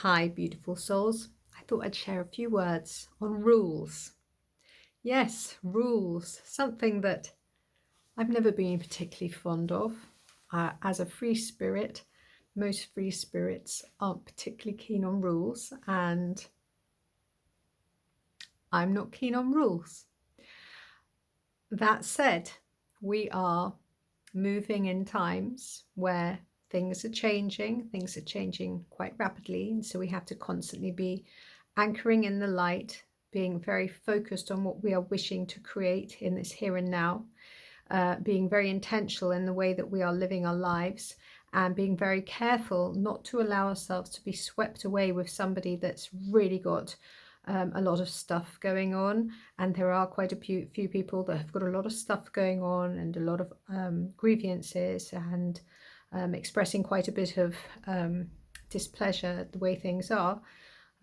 Hi, beautiful souls. I thought I'd share a few words on rules. Yes, rules, something that I've never been particularly fond of. As a free spirit, most free spirits aren't particularly keen on rules, and I'm not keen on rules. That said, we are moving in times where things are changing quite rapidly, and so we have to constantly be anchoring in the light, being very focused on what we are wishing to create in this here and now, being very intentional in the way that we are living our lives, and being very careful not to allow ourselves to be swept away with somebody that's really got a lot of stuff going on. And there are quite a few people that have got a lot of stuff going on and a lot of grievances, and expressing quite a bit of displeasure at the way things are.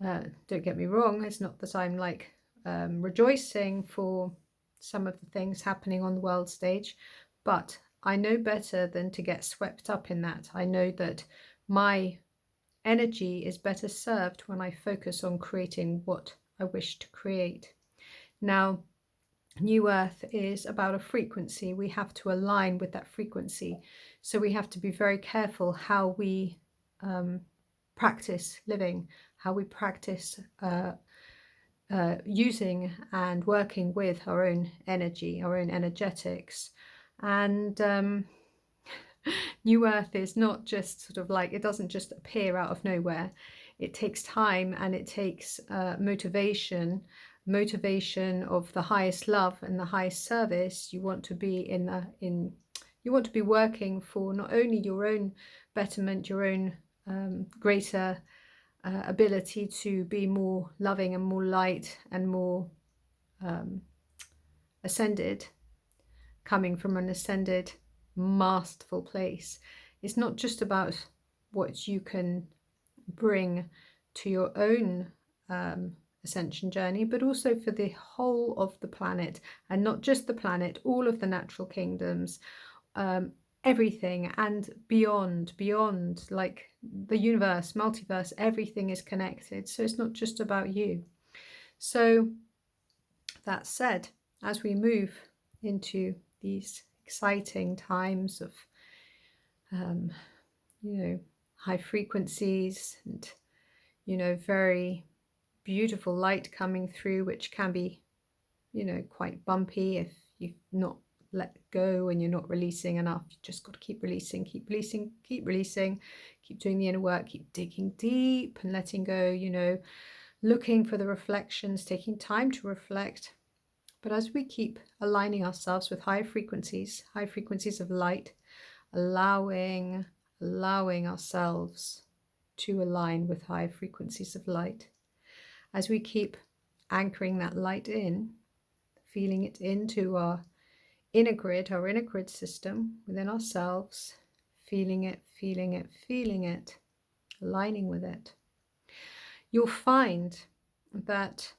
Don't get me wrong, it's not that I'm like rejoicing for some of the things happening on the world stage, but I know better than to get swept up in that. I know that my energy is better served when I focus on creating what I wish to create. Now, New Earth is about a frequency. We have to align with that frequency. So we have to be very careful how we practice living, how we practice using and working with our own energy, our own energetics. And New Earth is not just sort of like, it doesn't just appear out of nowhere. It takes time, and it takes motivation of the highest love and the highest service. You want to be you want to be working for not only your own betterment, your own greater ability to be more loving and more light and more ascended, coming from an ascended, masterful place. It's not just about what you can bring to your own ascension journey, but also for the whole of the planet, and not just the planet, all of the natural kingdoms, everything and beyond, like the universe, multiverse, everything is connected. So it's not just about you. So that said, as we move into these exciting times of high frequencies and very beautiful light coming through, which can be quite bumpy if you've not let go and you're not releasing enough. You just got to keep releasing, keep doing the inner work, keep digging deep and letting go, looking for the reflections, taking time to reflect. But as we keep aligning ourselves with high frequencies of light, allowing ourselves to align with high frequencies of light, as we keep anchoring that light in, feeling it into our inner grid system within ourselves, feeling it, aligning with it, you'll find that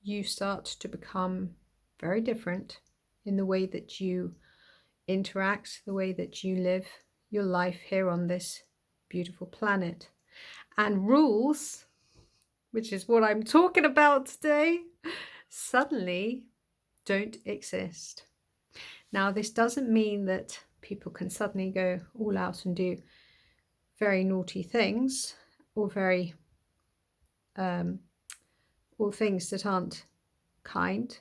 you start to become very different in the way that you interact, the way that you live your life here on this beautiful planet. And rules, which is what I'm talking about today, suddenly don't exist. Now, this doesn't mean that people can suddenly go all out and do very naughty things, or or things that aren't kind,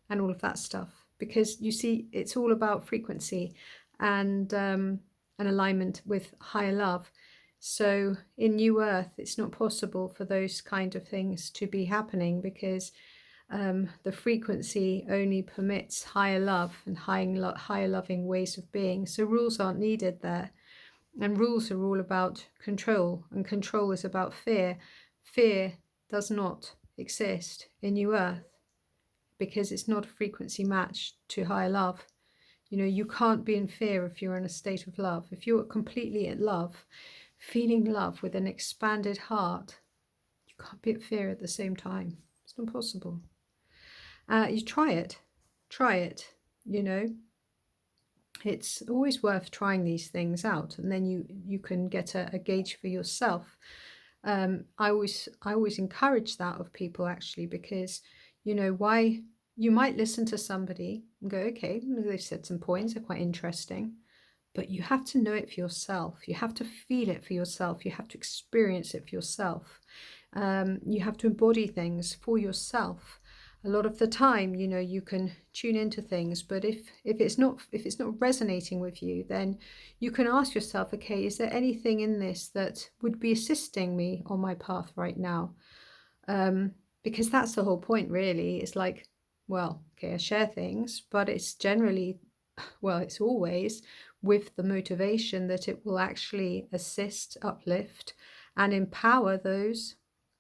and all of that stuff, because you see, it's all about frequency and an alignment with higher love. So in New Earth, it's not possible for those kind of things to be happening, because the frequency only permits higher love and higher loving ways of being. So rules aren't needed there. And rules are all about control, and control is about fear. Fear does not exist in New Earth, because it's not a frequency match to higher love. You can't be in fear if you're in a state of love. If you're completely in love, feeling love with an expanded heart, you can't be at fear at the same time. It's not possible. You try it. It's always worth trying these things out, and then you can get a gauge for yourself I always encourage that of people, actually, because why you might listen to somebody and go, okay, they've said some points, they're quite interesting, but you have to know it for yourself. You have to feel it for yourself. You have to experience it for yourself. You have to embody things for yourself. A lot of the time, you can tune into things, but if it's not resonating with you, then you can ask yourself, okay, is there anything in this that would be assisting me on my path right now? Because that's the whole point, really. It's like, well, okay, I share things, but it's generally, well, it's always with the motivation that it will actually assist, uplift, and empower those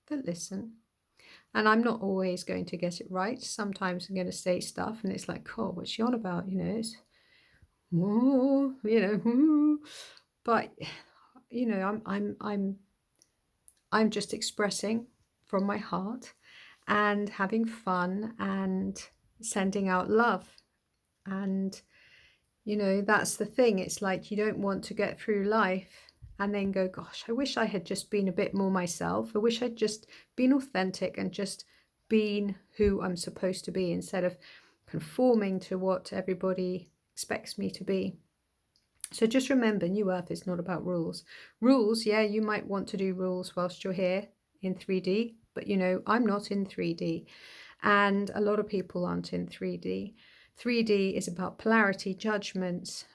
that listen. And I'm not always going to get it right. Sometimes I'm going to say stuff and it's like, oh, what's she on about? It's, but I'm just expressing from my heart and having fun and sending out love. And that's the thing. It's like you don't want to get through life and then go, gosh, I wish I had just been a bit more myself. I wish I'd just been authentic and just been who I'm supposed to be, instead of conforming to what everybody expects me to be. So just remember, New Earth is not about rules. Rules, yeah, you might want to do rules whilst you're here in 3D, but I'm not in 3D. And a lot of people aren't in 3D. 3D is about polarity, judgments.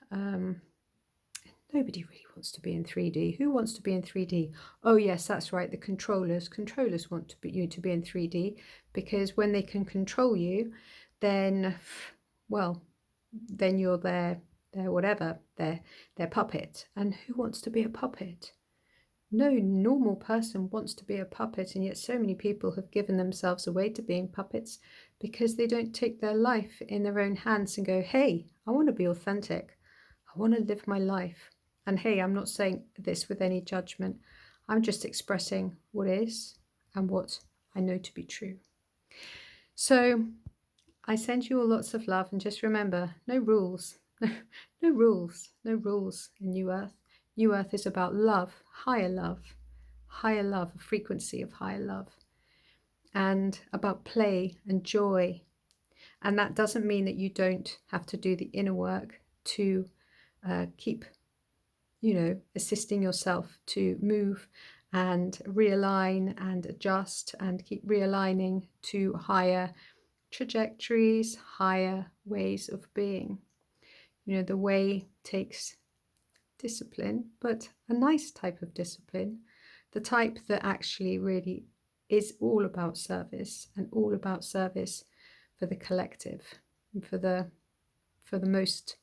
Nobody really wants to be in 3D. Who wants to be in 3D? Oh yes, that's right, the controllers. Controllers want you to be in 3D, because when they can control you, then, well, then you're their whatever, their puppet. And who wants to be a puppet? No normal person wants to be a puppet, and yet so many people have given themselves away to being puppets because they don't take their life in their own hands and go, hey, I want to be authentic. I want to live my life. And hey, I'm not saying this with any judgment. I'm just expressing what is and what I know to be true. So I send you all lots of love, and just remember, no rules. No rules. No rules in New Earth. New Earth is about love, a frequency of higher love, and about play and joy. And that doesn't mean that you don't have to do the inner work to keep, assisting yourself to move and realign and adjust and keep realigning to higher trajectories, higher ways of being. The way takes discipline, but a nice type of discipline, the type that actually really is all about service, and all about service for the collective, and for the most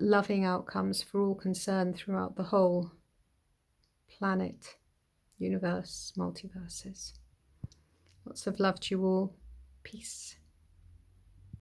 loving outcomes for all concerned throughout the whole planet, universe, multiverses. Lots of love to you all. Peace.